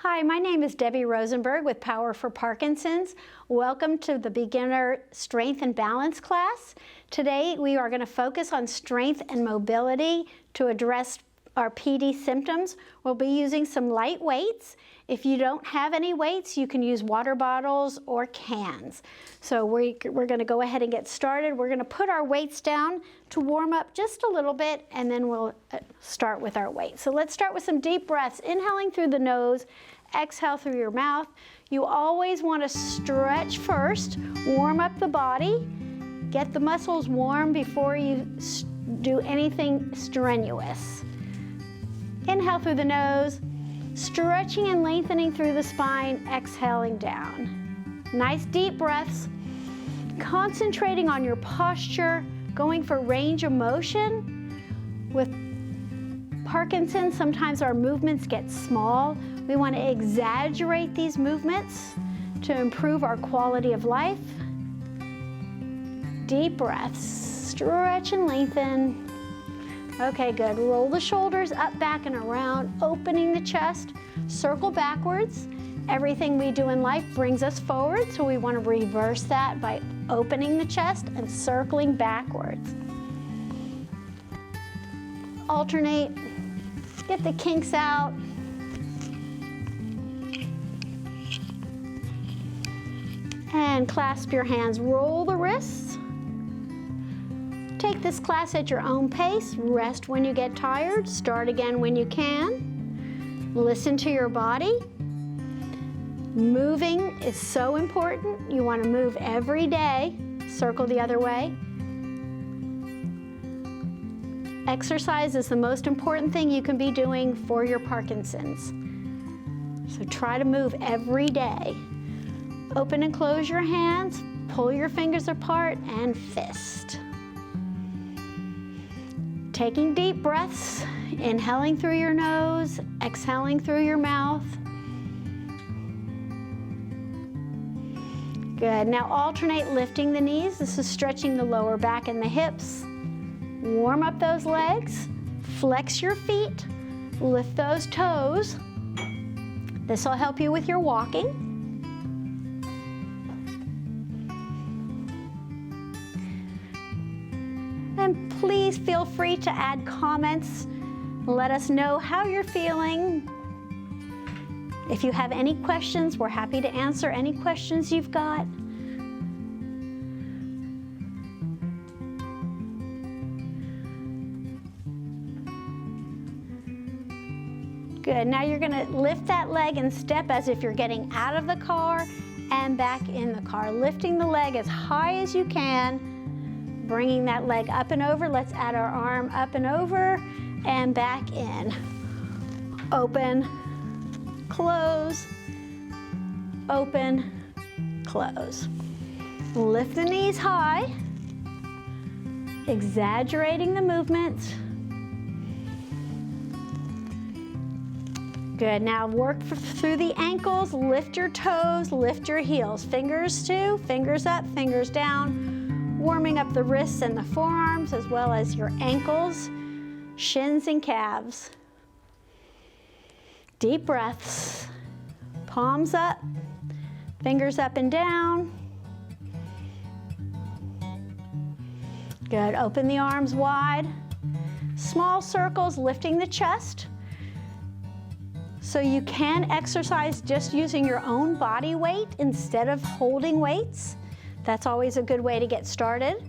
Hi, my name is Debbie Rosenberg with Power for Parkinson's. Welcome to the beginner strength and balance class. Today we are going to focus on strength and mobility to address our PD symptoms. We'll be using some light weights. If you don't have any weights, you can use water bottles or cans. So we're going to go ahead and get started. We're going to put our weights down to warm up just a little bit, and then we'll start with our weights. So let's start with some deep breaths, inhaling through the nose, exhale through your mouth. You always want to stretch first, warm up the body, get the muscles warm before you do anything strenuous. Inhale through the nose, stretching and lengthening through the spine, exhaling down. Nice deep breaths, concentrating on your posture, going for range of motion. With Parkinson's, sometimes our movements get small. We want to exaggerate these movements to improve our quality of life. Deep breaths, stretch and lengthen. Okay, good. Roll the shoulders up, back, and around, opening the chest. Circle backwards. Everything we do in life brings us forward, so we want to reverse that by opening the chest and circling backwards. Alternate. Get the kinks out. And clasp your hands. Roll the wrists. Take this class at your own pace. Rest when you get tired. Start again when you can. Listen to your body. Moving is so important. You want to move every day. Circle the other way. Exercise is the most important thing you can be doing for your Parkinson's. So try to move every day. Open and close your hands. Pull your fingers apart and fist. Taking deep breaths, inhaling through your nose, exhaling through your mouth. Good. Now alternate lifting the knees. This is stretching the lower back and the hips. Warm up those legs. Flex your feet. Lift those toes. This will help you with your walking. And please feel free to add comments. Let us know how you're feeling. If you have any questions, we're happy to answer any questions you've got. Good. Now you're going to lift that leg and step as if you're getting out of the car and back in the car. Lifting the leg as high as you can. Bringing that leg up and over. Let's add our arm up and over and back in. Open, close, open, close. Lift the knees high, exaggerating the movements. Good. Now work through the ankles, lift your toes, lift your heels. Fingers too, fingers up, fingers down. Warming up the wrists and the forearms as well as your ankles, shins and calves. Deep breaths. Palms up, fingers up and down. Good. Open the arms wide. Small circles, lifting the chest. So you can exercise just using your own body weight instead of holding weights. That's always a good way to get started.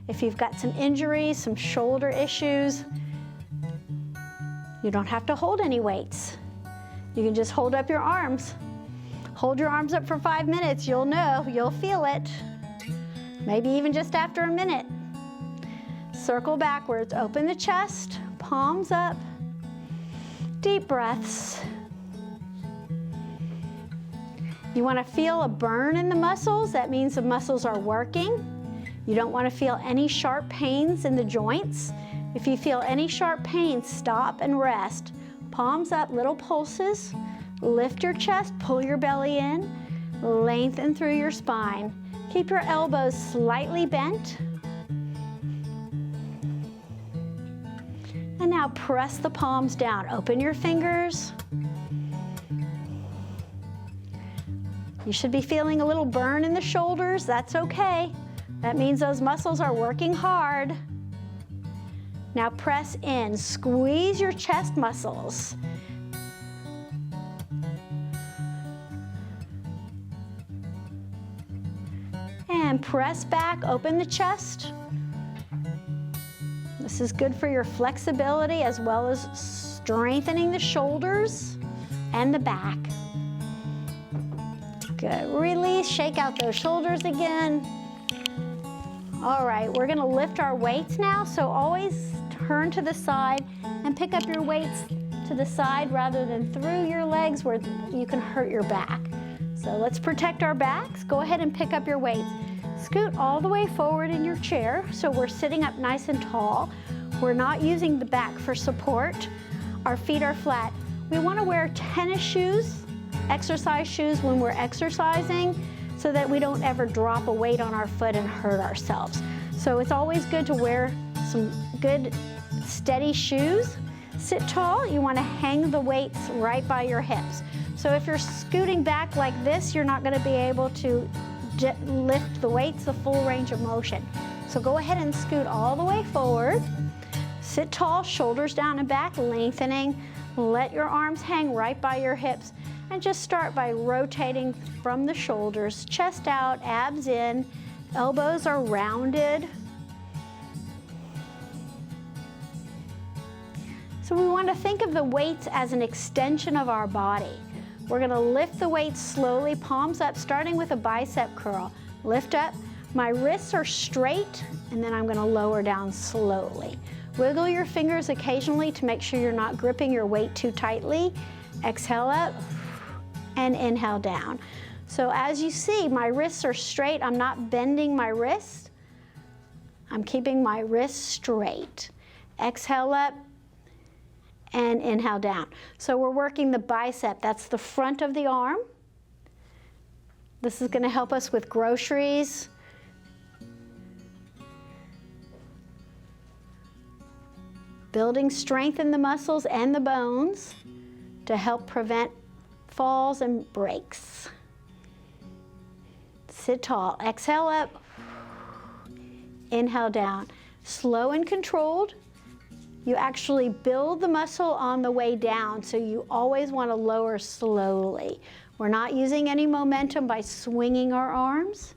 If you've got some injuries, some shoulder issues, you don't have to hold any weights. You can just hold up your arms. Hold your arms up for 5 minutes. You'll know, you'll feel it. Maybe even just after a minute. Circle backwards, open the chest, palms up, deep breaths. You want to feel a burn in the muscles. That means the muscles are working. You don't want to feel any sharp pains in the joints. If you feel any sharp pains, stop and rest. Palms up, little pulses. Lift your chest, pull your belly in, lengthen through your spine. Keep your elbows slightly bent. And now press the palms down. Open your fingers. You should be feeling a little burn in the shoulders. That's okay. That means those muscles are working hard. Now press in, squeeze your chest muscles. And press back, open the chest. This is good for your flexibility as well as strengthening the shoulders and the back. Good, release, shake out those shoulders again. All right, we're gonna lift our weights now, so always turn to the side and pick up your weights to the side rather than through your legs where you can hurt your back. So let's protect our backs. Go ahead and pick up your weights. Scoot all the way forward in your chair so we're sitting up nice and tall. We're not using the back for support. Our feet are flat. We want to wear tennis shoes, exercise shoes when we're exercising so that we don't ever drop a weight on our foot and hurt ourselves. So it's always good to wear some good steady shoes. Sit tall. You want to hang the weights right by your hips. So if you're scooting back like this, you're not going to be able to lift the weights the full range of motion. So go ahead and scoot all the way forward. Sit tall, shoulders down and back, lengthening. Let your arms hang right by your hips. And just start by rotating from the shoulders, chest out, abs in, elbows are rounded. So we want to think of the weights as an extension of our body. We're going to lift the weights slowly, palms up, starting with a bicep curl. Lift up. My wrists are straight, and then I'm going to lower down slowly. Wiggle your fingers occasionally to make sure you're not gripping your weight too tightly. Exhale up and inhale down. So as you see, my wrists are straight. I'm not bending my wrists. I'm keeping my wrists straight. Exhale up and inhale down. So we're working the bicep. That's the front of the arm. This is going to help us with groceries. Building strength in the muscles and the bones to help prevent falls and breaks. Sit tall. Exhale up. Inhale down. Slow and controlled. You actually build the muscle on the way down, so you always want to lower slowly. We're not using any momentum by swinging our arms.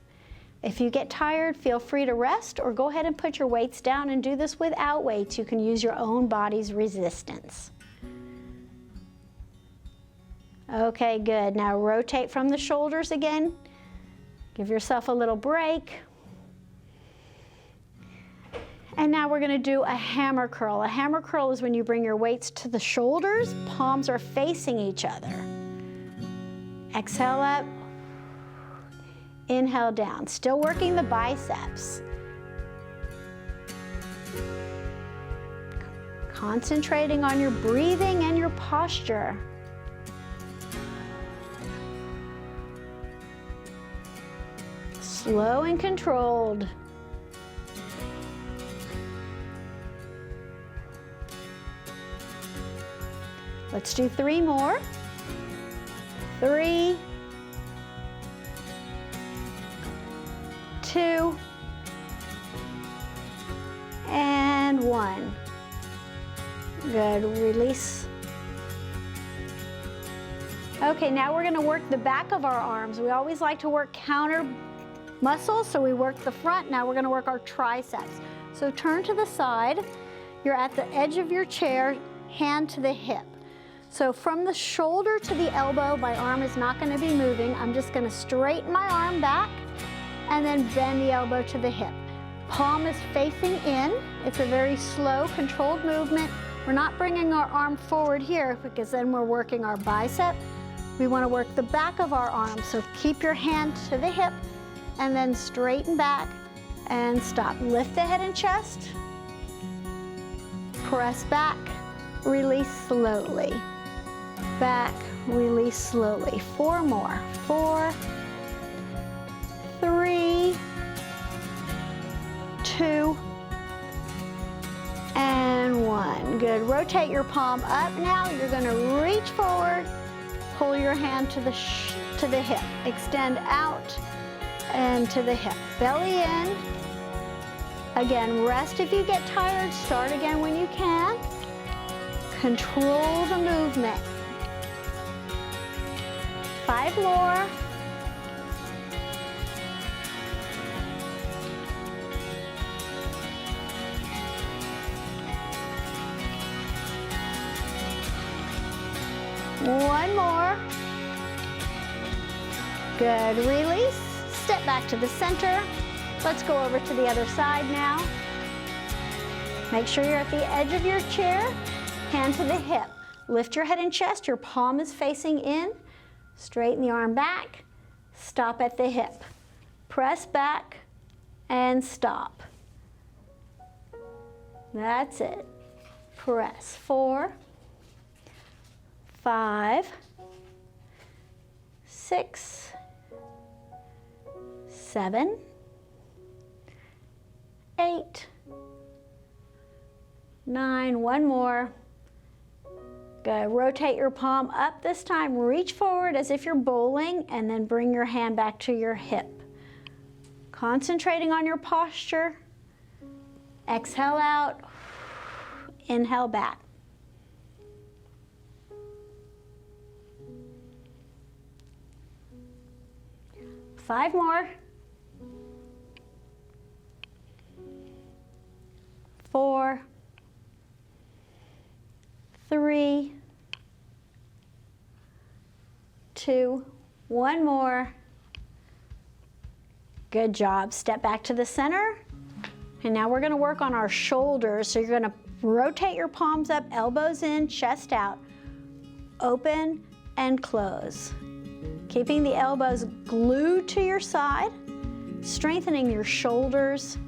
If you get tired, feel free to rest or go ahead and put your weights down and do this without weights. You can use your own body's resistance. Okay, good. Now rotate from the shoulders again. Give yourself a little break. And now we're going to do a hammer curl. A hammer curl is when you bring your weights to the shoulders, palms are facing each other. Exhale up, inhale down. Still working the biceps. Concentrating on your breathing and your posture. Slow and controlled. Let's do 3 more. 3, 2, and 1. Good, release. Okay, now we're gonna work the back of our arms. We always like to work counter muscles, so we work the front. Now we're gonna work our triceps. So turn to the side. You're at the edge of your chair, hand to the hip. So from the shoulder to the elbow, my arm is not going to be moving. I'm just going to straighten my arm back and then bend the elbow to the hip. Palm is facing in. It's a very slow, controlled movement. We're not bringing our arm forward here because then we're working our bicep. We want to work the back of our arm. So keep your hand to the hip and then straighten back and stop. Lift the head and chest. Press back. Release slowly. Back, release slowly. 4 more. 4, 3, 2, and 1. Good. Rotate your palm up now. You're going to reach forward, pull your hand to the hip. Extend out and to the hip. Belly in. Again, rest if you get tired. Start again when you can. Control the movement. 5 more. One more. Good. Release. Step back to the center. Let's go over to the other side now. Make sure you're at the edge of your chair. Hand to the hip. Lift your head and chest. Your palm is facing in. Straighten the arm back. Stop at the hip. Press back and stop. That's it. Press. 4, 5, 6, 7, 8, 9. One more. Good. Rotate your palm up this time. Reach forward as if you're bowling, and then bring your hand back to your hip. Concentrating on your posture. Exhale out. Inhale back. Five more. 4, 3, 2, one more. Good job. Step back to the center. And now we're going to work on our shoulders. So you're going to rotate your palms up, elbows in, chest out. Open and close. Keeping the elbows glued to your side, strengthening your shoulders.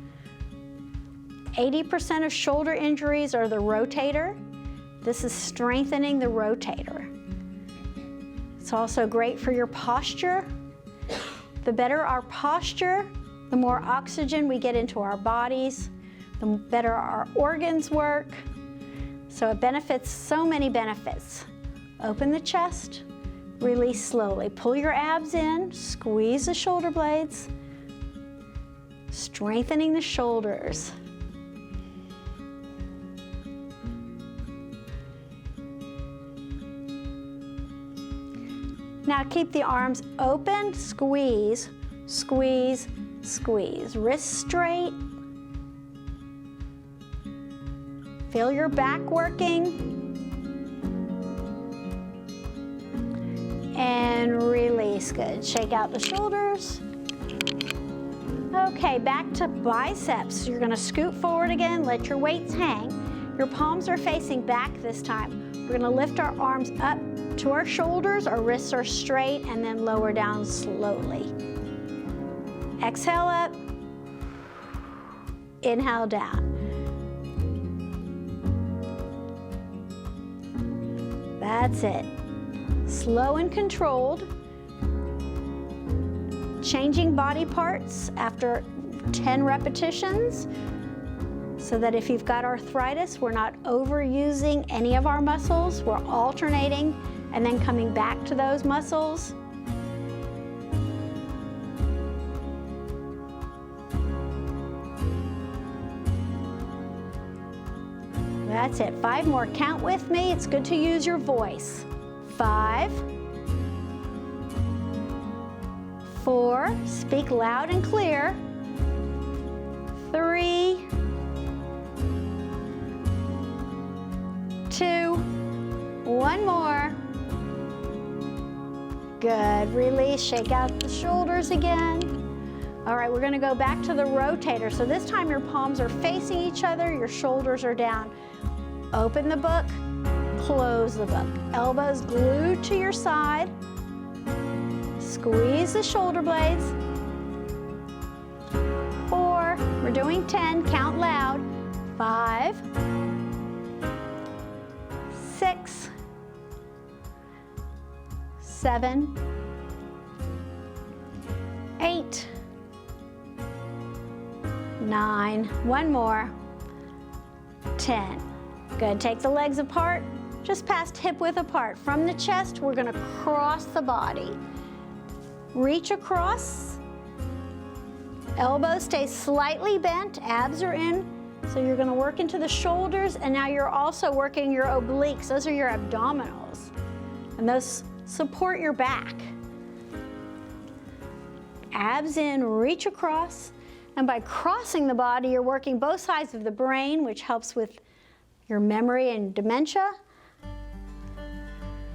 80% of shoulder injuries are the rotator. This is strengthening the rotator. It's also great for your posture. The better our posture, the more oxygen we get into our bodies, the better our organs work. So it benefits so many benefits. Open the chest, release slowly. Pull your abs in, squeeze the shoulder blades, strengthening the shoulders. Now keep the arms open, squeeze, squeeze, squeeze. Wrists straight. Feel your back working. And release. Good. Shake out the shoulders. Okay, back to biceps. You're going to scoot forward again. Let your weights hang. Your palms are facing back this time. We're going to lift our arms up to our shoulders. Our wrists are straight, and then lower down slowly. Exhale up. Inhale down. That's it. Slow and controlled. Changing body parts after 10 repetitions so that if you've got arthritis, we're not overusing any of our muscles. We're alternating and then coming back to those muscles. That's it. 5 more. Count with me. It's good to use your voice. 5, 4, speak loud and clear. 3, 2, one more. Good. Release. Shake out the shoulders again. All right, we're going to go back to the rotator. So this time your palms are facing each other, your shoulders are down. Open the book, close the book. Elbows glued to your side. Squeeze the shoulder blades. 4, we're doing 10, count loud. 5, 6, 7, 8, 9, one more, 10. Good, take the legs apart, just past hip width apart. From the chest, we're gonna cross the body. Reach across. Elbows stay slightly bent, abs are in. So you're gonna work into the shoulders, and now you're also working your obliques. Those are your abdominals. And those support your back. Abs in, reach across. And by crossing the body, you're working both sides of the brain, which helps with your memory and dementia,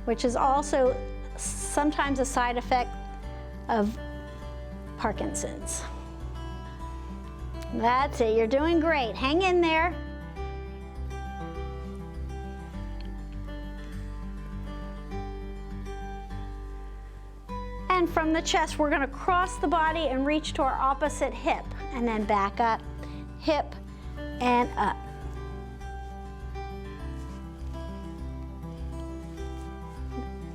which is also sometimes a side effect of Parkinson's. That's it, you're doing great. Hang in there. And from the chest, we're gonna cross the body and reach to our opposite hip, and then back up, hip, and up.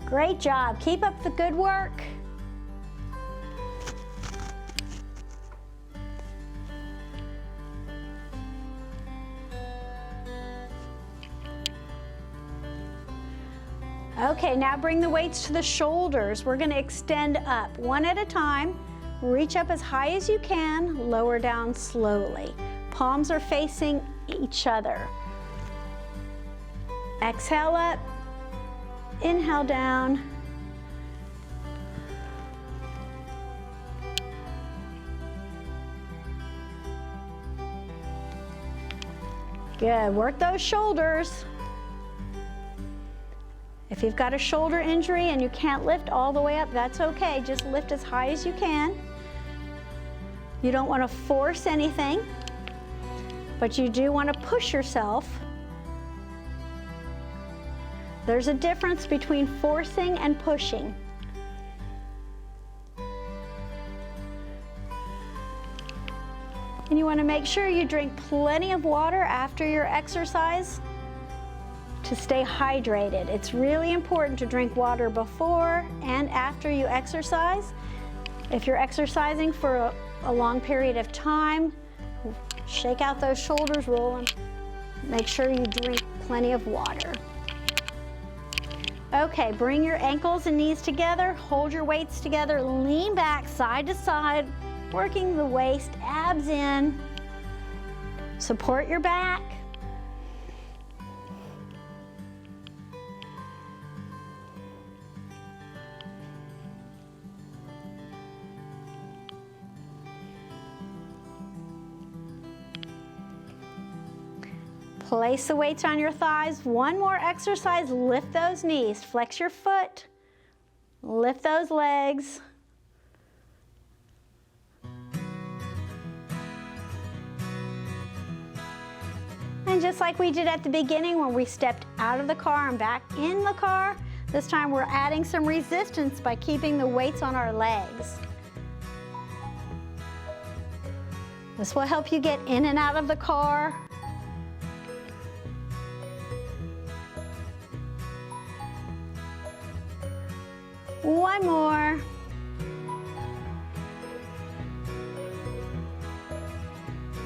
Great job, keep up the good work. Okay, now bring the weights to the shoulders. We're gonna extend up one at a time. Reach up as high as you can, lower down slowly. Palms are facing each other. Exhale up, inhale down. Good, work those shoulders. If you've got a shoulder injury and you can't lift all the way up, that's okay. Just lift as high as you can. You don't want to force anything, but you do want to push yourself. There's a difference between forcing and pushing. And you want to make sure you drink plenty of water after your exercise to stay hydrated. It's really important to drink water before and after you exercise. If you're exercising for a long period of time, shake out those shoulders, roll them. Make sure you drink plenty of water. Okay, bring your ankles and knees together, hold your weights together, lean back side to side, working the waist, abs in. Support your back. Place the weights on your thighs. One more exercise, lift those knees, flex your foot, lift those legs. And just like we did at the beginning when we stepped out of the car and back in the car, this time we're adding some resistance by keeping the weights on our legs. This will help you get in and out of the car. One more.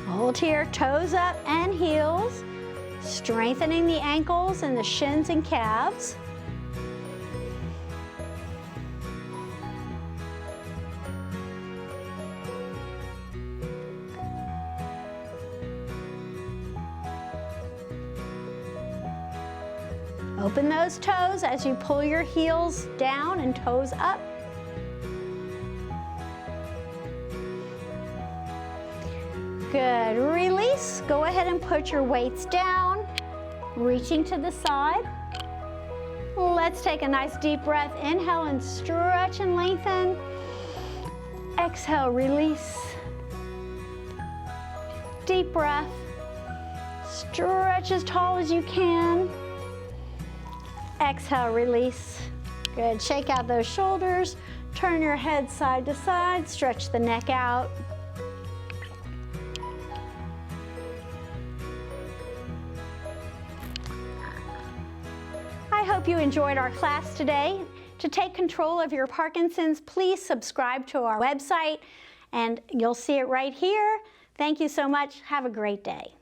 Hold here, toes up and heels, strengthening the ankles and the shins and calves. Open those toes as you pull your heels down and toes up. Good, release. Go ahead and put your weights down, reaching to the side. Let's take a nice deep breath. Inhale and stretch and lengthen. Exhale, release. Deep breath. Stretch as tall as you can. Exhale, release. Good, shake out those shoulders. Turn your head side to side, stretch the neck out. I hope you enjoyed our class today. To take control of your Parkinson's, please subscribe to our website and you'll see it right here. Thank you so much. Have a great day.